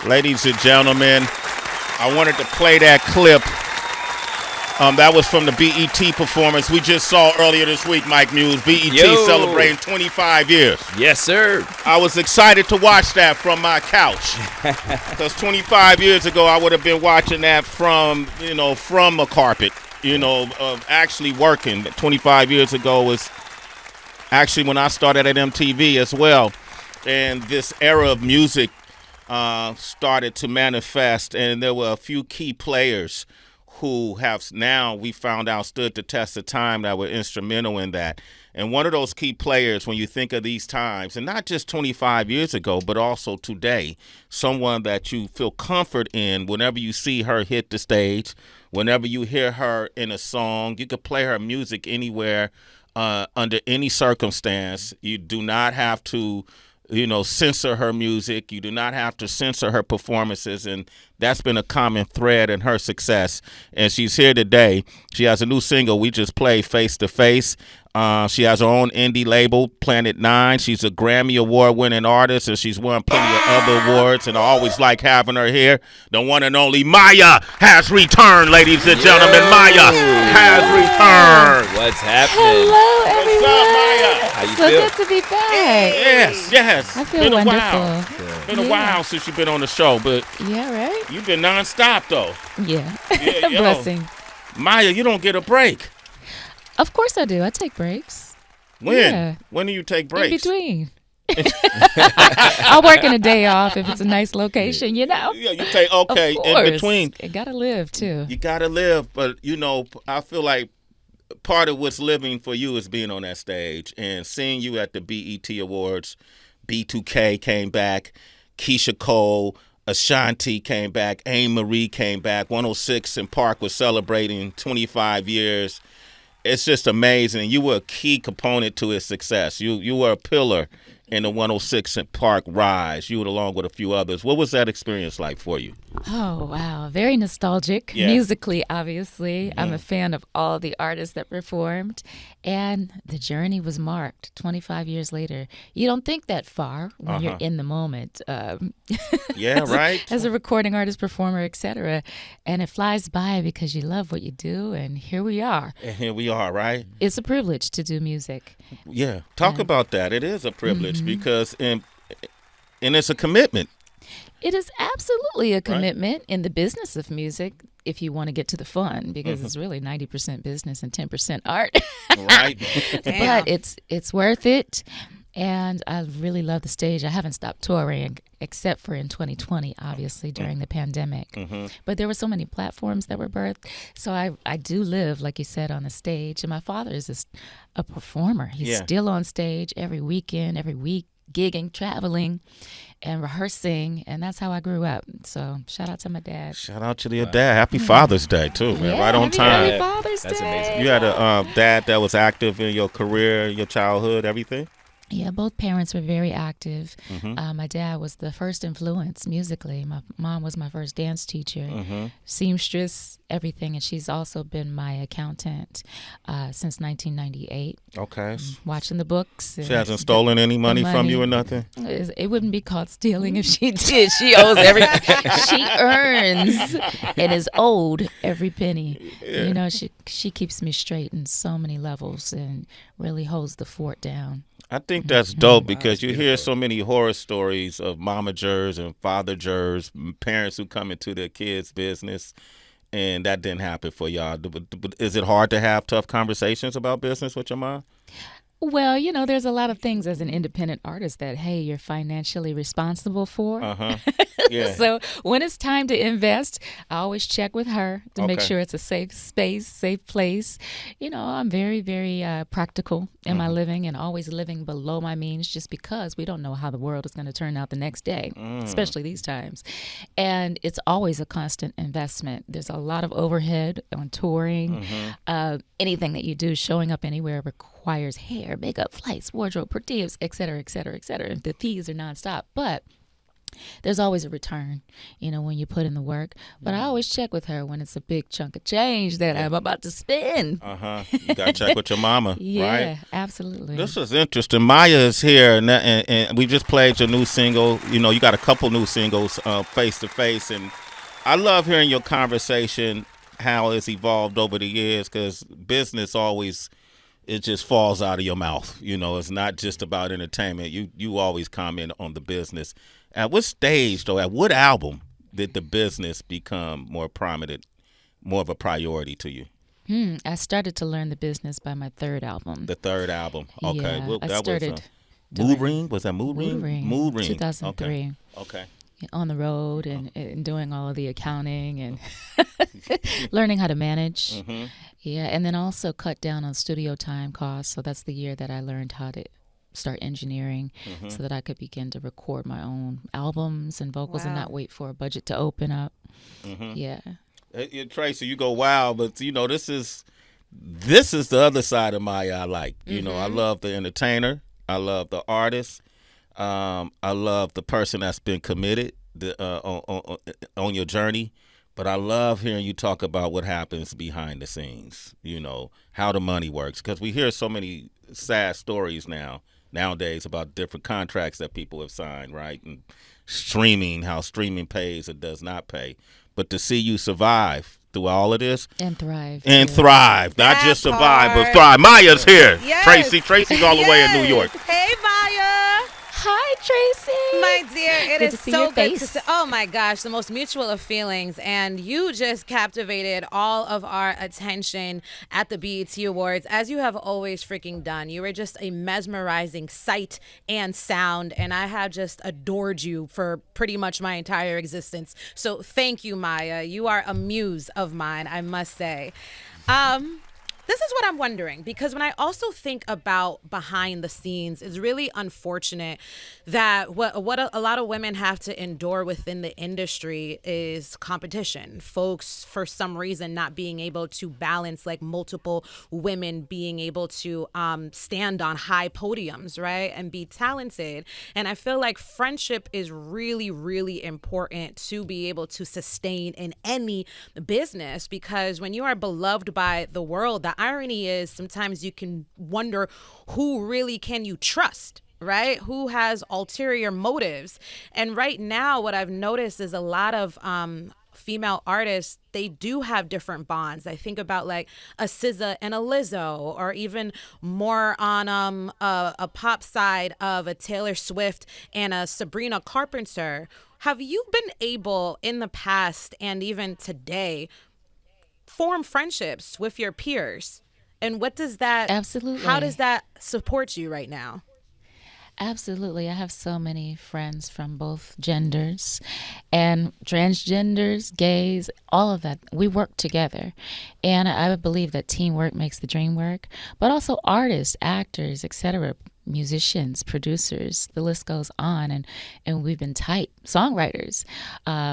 Ladies and gentlemen, I wanted to play that clip. That was from the BET performance we just saw earlier this week, Mike Muse. BET celebrating 25 years. Yes, sir. I was excited to watch that from my couch. Because 25 years ago, I would have been watching that from a carpet, actually working. 25 years ago was actually when I started at MTV as well. And this era of music started to manifest, and there were a few key players who have now, we found out, stood the test of time that were instrumental in that. And one of those key players, when you think of these times, and not just 25 years ago, but also today, someone that you feel comfort in whenever you see her hit the stage, whenever you hear her in a song. You could play her music anywhere, under any circumstance. You do not have to censor her music. You do not have to censor her performances, and that's been a common thread in her success. And she's here today. She has a new single we just played, Face to Face. She has her own indie label, Planet 9. She's a Grammy Award-winning artist, and she's won plenty of other awards, and I always like having her here. The one and only Mya has returned, ladies and gentlemen. Mya has returned. What's happening? Hello, everyone. What's up, Mya? How you So feel? good to be back. Yes. I feel Been wonderful. a while. Been a Yeah. while since you've been on the show, but Yeah, right? you've been nonstop, though. Yeah. Yeah, yo. Blessing. Mya, you don't get a break. Of course I do. I take breaks. When? Yeah. When do you take In breaks? between. I'll work in a day off if it's a nice location, Yeah, you take, okay, Of in course. between. I gotta live too. You got to live, but, I feel like part of what's living for you is being on that stage and seeing you at the BET Awards. B2K came back, Keisha Cole, Ashanti came back, Anne Marie came back, 106 and Park was celebrating 25 years. It's just amazing. You were a key component to his success. You were a pillar in the 106 and Park rise. You, along with a few others. What was that experience like for you? Oh, wow. Very nostalgic. Yeah. Musically, obviously. I'm a fan of all the artists that performed. And the journey was marked 25 years later. You don't think that far when you're in the moment. Yeah, right? As a recording artist, performer, etc. And it flies by because you love what you do. And here we are. And here we are, right? It's a privilege to do music. Yeah. Talk about that. It is a privilege because and it's a commitment. It is absolutely a commitment in the business of music if you want to get to the fun, because it's really 90% business and 10% art. Right. But it's worth it. And I really love the stage. I haven't stopped touring except for in 2020, obviously, during the pandemic. But there were so many platforms that were birthed. So I do live, like you said, on the stage. And my father is a performer. He's still on stage every weekend, every week, gigging, traveling, and rehearsing. And that's how I grew up. So shout out to my dad. Shout out to your dad. Happy Father's Day, too, man. Yeah, right on time. Happy Father's That's Day. amazing. You had a dad that was active in your career, your childhood, everything? Yeah, both parents were very active. My dad was the first influence musically. My mom was my first dance teacher, seamstress, everything. And she's also been my accountant since 1998. Okay. Watching the books. She hasn't stolen any money from you or nothing? It wouldn't be called stealing if she did. She owes everything. She earns and is owed every penny. Yeah. She keeps me straight in so many levels and really holds the fort down. I think that's dope because you hear so many horror stories of momagers and fathergers, parents who come into their kids' business, and that didn't happen for y'all. Is it hard to have tough conversations about business with your mom? Well, there's a lot of things as an independent artist that, hey, you're financially responsible for. Yeah. So when it's time to invest, I always check with her to make sure it's a safe space, safe place. I'm very, very practical in my living and always living below my means just because we don't know how the world is going to turn out the next day, especially these times. And it's always a constant investment. There's a lot of overhead on touring. Anything that you do, showing up anywhere requires hair, makeup, flights, wardrobe, per diems, et cetera, et cetera, et cetera. The fees are nonstop. But there's always a return, when you put in the work. But I always check with her when it's a big chunk of change that I'm about to spend. You got to check with your mama, Yeah, right? absolutely. This is interesting. Mya is here, and we just played your new single. You got a couple new singles, Face to Face, and I love hearing your conversation, how it's evolved over the years, because business always, it just falls out of your mouth. It's not just about entertainment. You always comment on the business. At what stage, though, at what album did the business become more prominent, more of a priority to you? I started to learn the business by my third album. The third album. Okay. Yeah, Well, I that started was Mood Ring? Was that Mood Ring? Mood Ring. 2003. Okay. On the road and doing all of the accounting and learning how to manage. Mm-hmm. Yeah, and then also cut down on studio time costs. So that's the year that I learned how to start engineering so that I could begin to record my own albums and vocals and not wait for a budget to open up. Yeah. Tracy, you go wow, but this is the other side of Mya I like. I love the entertainer, I love the artist, I love the person that's been committed on your journey, but I love hearing you talk about what happens behind the scenes. How the money works, because we hear so many sad stories nowadays about different contracts that people have signed, right? And how streaming pays or does not pay. But to see you survive through all of this. And thrive. Not just survive, but thrive. Mya's here. Yes. Tracy's all the way in New York. Hey, Mya. Hi, Tracy. My dear, it Good is to see so your good face. to see. Oh my gosh, the most mutual of feelings. And you just captivated all of our attention at the BET Awards, as you have always freaking done. You were just a mesmerizing sight and sound, and I have just adored you for pretty much my entire existence. So thank you, Mya. You are a muse of mine, I must say. This is what I'm wondering, because when I also think about behind the scenes, it's really unfortunate that what a lot of women have to endure within the industry is competition. Folks, for some reason, not being able to balance like multiple women being able to stand on high podiums, right, and be talented. And I feel like friendship is really, really important to be able to sustain in any business, because when you are beloved by the world, the irony is sometimes you can wonder who really can you trust, right? Who has ulterior motives? And right now, what I've noticed is a lot of female artists, they do have different bonds. I think about like a SZA and a Lizzo, or even more on a pop side of a Taylor Swift and a Sabrina Carpenter. Have you been able in the past and even today form friendships with your peers? And what does that, Absolutely. how does that support you right now? Absolutely. I have so many friends from both genders and transgenders, gays, all of that. We work together. And I would believe that teamwork makes the dream work, but also artists, actors, etc., musicians, producers, the list goes on. And we've been tight songwriters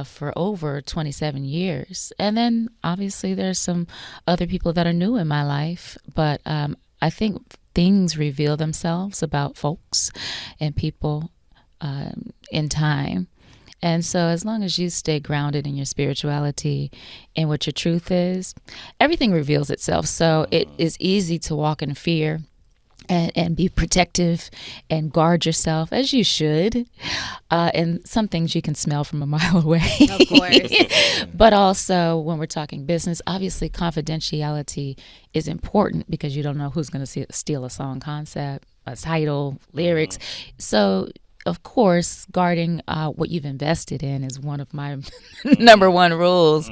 for over 27 years. And then obviously there's some other people that are new in my life, but I think things reveal themselves about folks and people in time. And so as long as you stay grounded in your spirituality and what your truth is, everything reveals itself. So it is easy to walk in fear and be protective and guard yourself, as you should. And some things you can smell from a mile away. Of course. But also when we're talking business, obviously confidentiality is important, because you don't know who's going to steal a song concept, a title, lyrics. So of course, guarding what you've invested in is one of my number one rules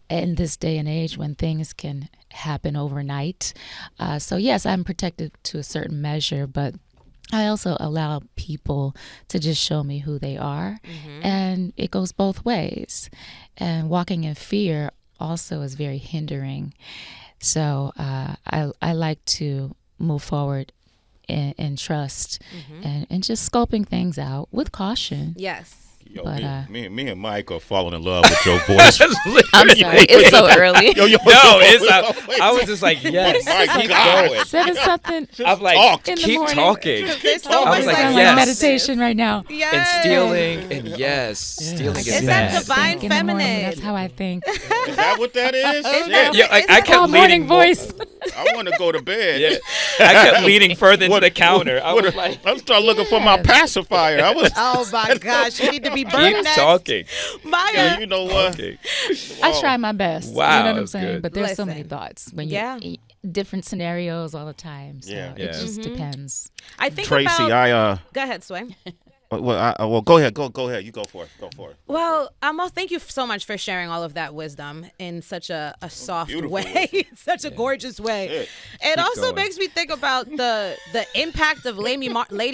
in this day and age when things can happen overnight. So yes, I'm protected to a certain measure, but I also allow people to just show me who they are. And it goes both ways. And walking in fear also is very hindering. So I like to move forward and trust and just scoping things out with caution. Yes. Yo, But me and Mike are falling in love with your voice. I'm sorry, it's so early. I was just like, yes, keep going. 7 something. I'm like, talk. In the keep morning. talking. There's so I much was like, Sound yes. like meditation right now. Yes. And stealing, and yes, stealing is It's that bad. divine Think in the morning, feminine. That's how I think. Is that what that is? that- Yeah, I It's kept All morning leaning voice. I want to go to bed. Yeah, I kept leaning further into the counter. I was like, I started looking for my pacifier. I was. Oh my gosh, you need to be burned keep next. talking. Maya. You know what? Okay. I try my best. Wow, You know what I'm that's saying? good. But there's so many Listen. thoughts when you Yeah. different scenarios all the time. So Yeah. it Yeah. just depends. I think Tracy, about. Go ahead, Sway. well, go ahead. Go ahead. You go for it. Go for it. Well, Amos, thank you so much for sharing all of that wisdom in such a soft Beautiful way, such a gorgeous way. It also going. makes me think about the impact of Lady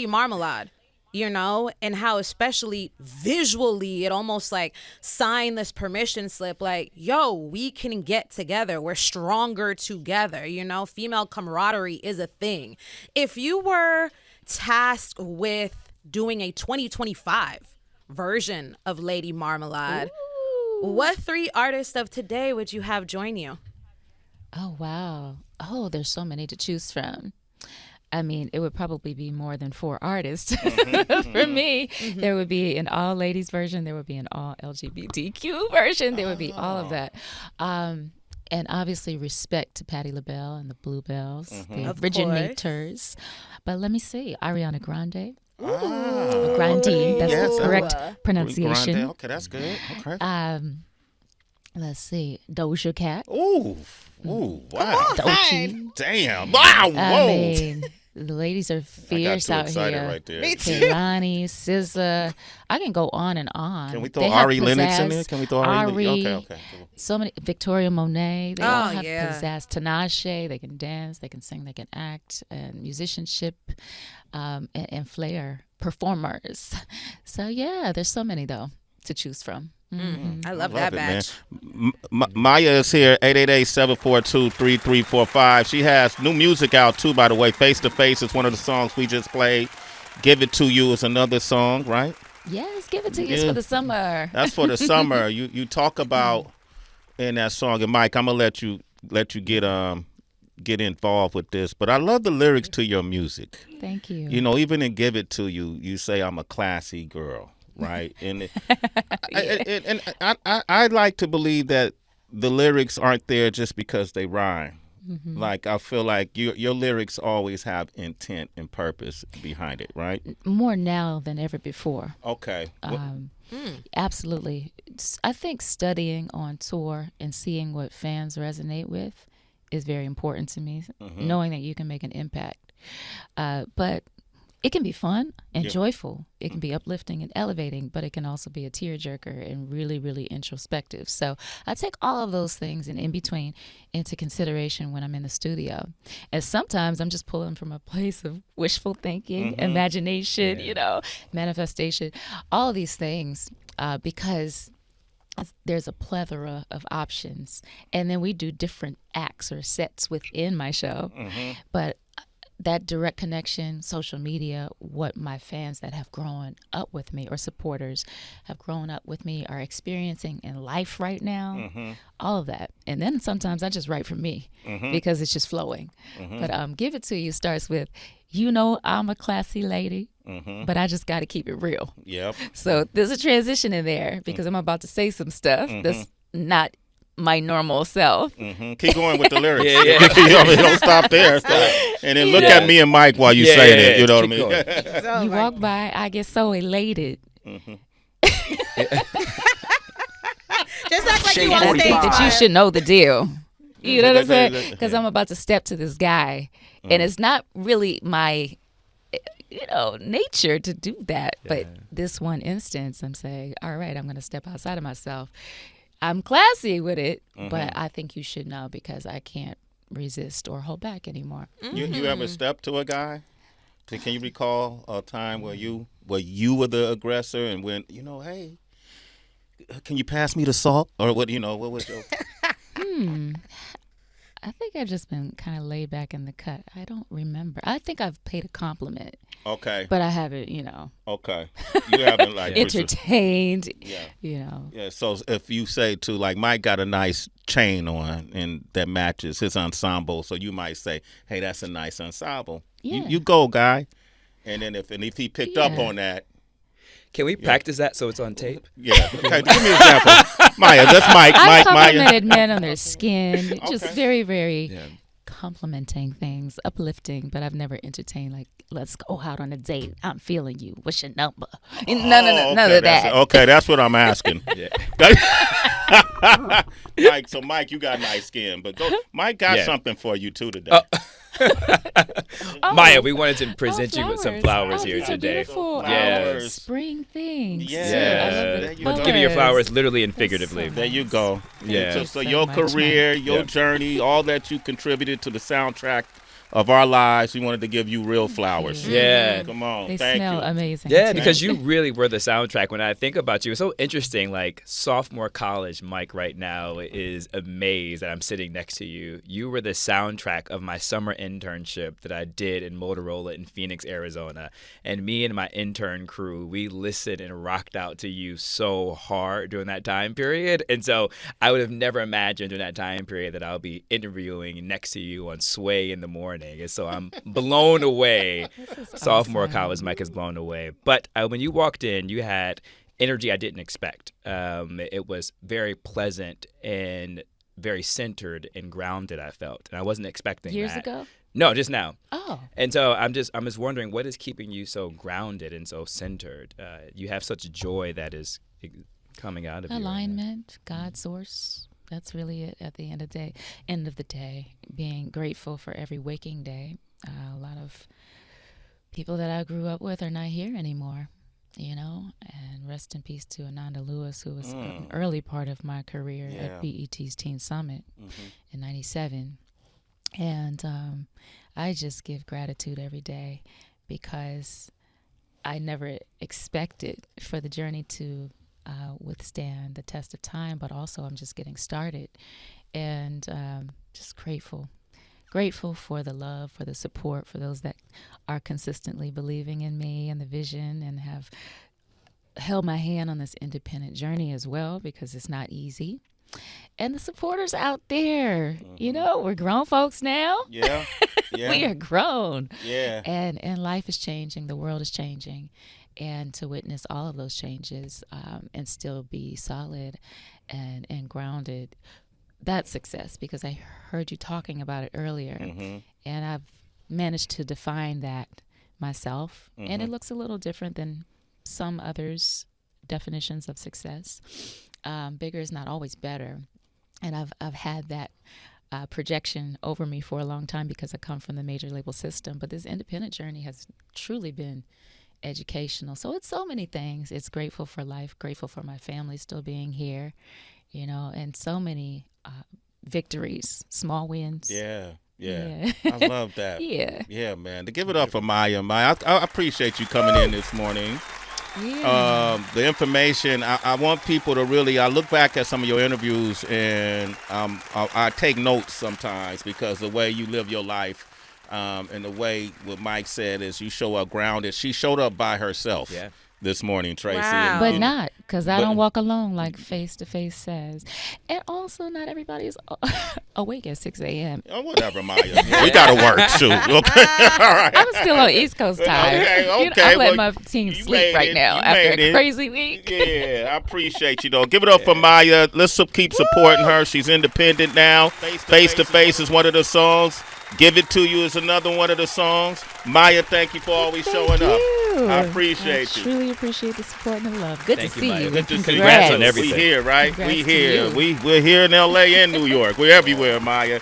Marmalade, you know, and how especially visually it almost like signed this permission slip like, yo, we can get together. We're stronger together, you know, female camaraderie is a thing. If you were tasked with doing a 2025 version of Lady Marmalade, what 3 artists of today would you have join you? Oh, wow. Oh, there's so many to choose from. I mean, it would probably be more than 4 artists for me. There would be an all ladies version. There would be an all LGBTQ version. There would be all of that. And obviously respect to Patti LaBelle and the Bluebells, the Of originators. But let me see, Ariana Grande. Grande, that's Yes, the correct Grande. pronunciation. Okay, that's good. Okay. Let's see, Doja Cat. Ooh, wow. Doechii. Damn. Wow. I Whoa. mean, the ladies are fierce I got out too excited here. right there. Me too. Kehlani, SZA. I can go on and on. Can we throw They have Ari Lennox in pizzazz. there? Can we throw Ari? Okay. Cool. So many. Victoria Monet. They all Oh, have yeah. pizzazz. Tinashe. They can dance. They can sing. They can act. And musicianship, and flair. Performers. So yeah, there's so many though to choose from. I love that it, batch. man. Maya is here, 888-742-3345. She has new music out, too, by the way. Face to Face is one of the songs we just played. Give It To You is another song, right? Yes, give it to you. It's for the summer. That's for the summer. You talk about in that song, and Mike, I'm going to let you get involved with this, but I love the lyrics to your music. Thank you. You know, even in Give It To You, you say, I'm a classy girl. Right, and I like to believe that the lyrics aren't there just because they rhyme. Like I feel like your lyrics always have intent and purpose behind it, right? More now than ever before. Okay. Absolutely. I think studying on tour and seeing what fans resonate with is very important to me. Knowing that you can make an impact, but it can be fun and joyful. It can be uplifting and elevating, but it can also be a tearjerker and really, really introspective. So I take all of those things and in between into consideration when I'm in the studio. And sometimes I'm just pulling from a place of wishful thinking, imagination, you know, manifestation, all of these things, because there's a plethora of options. And then we do different acts or sets within my show. But that direct connection, social media, what my fans that have grown up with me or supporters have grown up with me are experiencing in life right now, all of that. And then sometimes I just write for me because it's just flowing. But Give It To You starts with, you know, I'm a classy lady, but I just got to keep it real. Yep. So there's a transition in there because I'm about to say some stuff that's not my normal self. Keep going with the lyrics. Yeah. You know, don't stop there. And then look at me and Mike while you say it. You know what I mean? You walk by, I get so elated. Just act like you And on I stage. think that you should know the deal. You know what I'm saying? Because I'm about to step to this guy. And it's not really my, nature to do that. But this one instance, I'm saying, all right, I'm going to step outside of myself. I'm classy with it, but I think you should know because I can't resist or hold back anymore. You ever stepped to a guy? Can you recall a time where you were the aggressor and when, hey, can you pass me the salt? Or what was your... I think I've just been kind of laid back in the cut. I don't remember. I think I've paid a compliment. Okay. But I haven't, Okay. You haven't like entertained. Yeah. Yeah. So if you say to like Mike got a nice chain on and that matches his ensemble, so you might say, "Hey, that's a nice ensemble." Yeah. You go, guy. And then if he picked up on that. Can we practice that so it's on tape? Yeah. Okay. Give me an example. Maya, that's Mike. I Maya. complimented men on their skin. Okay. Just very, very complimenting things, uplifting, but I've never entertained like, let's go out on a date. I'm feeling you. What's your number? None of that. Okay, that's what I'm asking. Mike, you got nice skin, but Mike got something for you too today. Maya, we wanted to present you with some flowers here today. Beautiful. Yes. Spring things. Yeah. Let's give you your flowers literally and figuratively. So there you go. Yeah. So your career, your journey, all that you contributed to the soundtrack of our lives, we wanted to give you real flowers. Yeah. Come on. They Thank smell you. amazing. Yeah, too. because you really were the soundtrack. When I think about you, it's so interesting. Like sophomore college Mike right now is amazed that I'm sitting next to you. You were the soundtrack of my summer internship that I did in Motorola in Phoenix, Arizona. And me and my intern crew, we listened and rocked out to you so hard during that time period. And so I would have never imagined during that time period that I'll be interviewing next to you on Sway in the morning. And so I'm blown away. Sophomore college Mike is blown away. But when you walked in, you had energy I didn't expect. It was very pleasant and very centered and grounded, I felt. And I wasn't expecting Years that. ago? No, just now. Oh. And so I'm just wondering, what is keeping you so grounded and so centered? You have such joy that is coming out of you. Alignment, God source. That's really it at the end of the day, being grateful for every waking day. A lot of people that I grew up with are not here anymore, and rest in peace to Ananda Lewis, who was an early part of my career at BET's Teen Summit in 97. And I just give gratitude every day because I never expected for the journey to withstand the test of time, but also I'm just getting started, and just grateful for the love, for the support, for those that are consistently believing in me and the vision and have held my hand on this independent journey as well, because it's not easy. And the supporters out there, we're grown folks now. Yeah. We are grown. Yeah. And life is changing, the world is changing. And to witness all of those changes and still be solid and grounded, that's success, because I heard you talking about it earlier. And I've managed to define that myself. And it looks a little different than some others' definitions of success. Bigger is not always better. And I've had that projection over me for a long time because I come from the major label system. But this independent journey has truly been educational. So it's so many things. It's grateful for life, grateful for my family still being here, and so many victories, small wins. Yeah. I love that. Yeah, man. To give it up for Maya. I appreciate you coming in this morning. The information, I want people to really, I look back at some of your interviews and I take notes sometimes, because the way you live your life and the way what Mike said is you show up grounded. She showed up by herself this morning, Tracy. Wow. But not, because I don't walk alone, like Face to Face says. And also, not everybody is awake at 6 a.m. Oh, whatever, Maya. We got to work, too. Okay. All right. I'm still on East Coast time. Okay. I'm letting my team sleep right now after a crazy week. Yeah, I appreciate you, though. Give it up for Maya. Let's keep supporting her. She's independent now. Face to Face is one of the songs. Give It To You is another one of the songs. Maya, thank you for always showing up. I appreciate you. I truly appreciate the support and the love. Good to see you. Good to see you. Congrats on everything. We here, right? Congrats We here. to you. We're here in L.A. and New York. We're everywhere, Maya.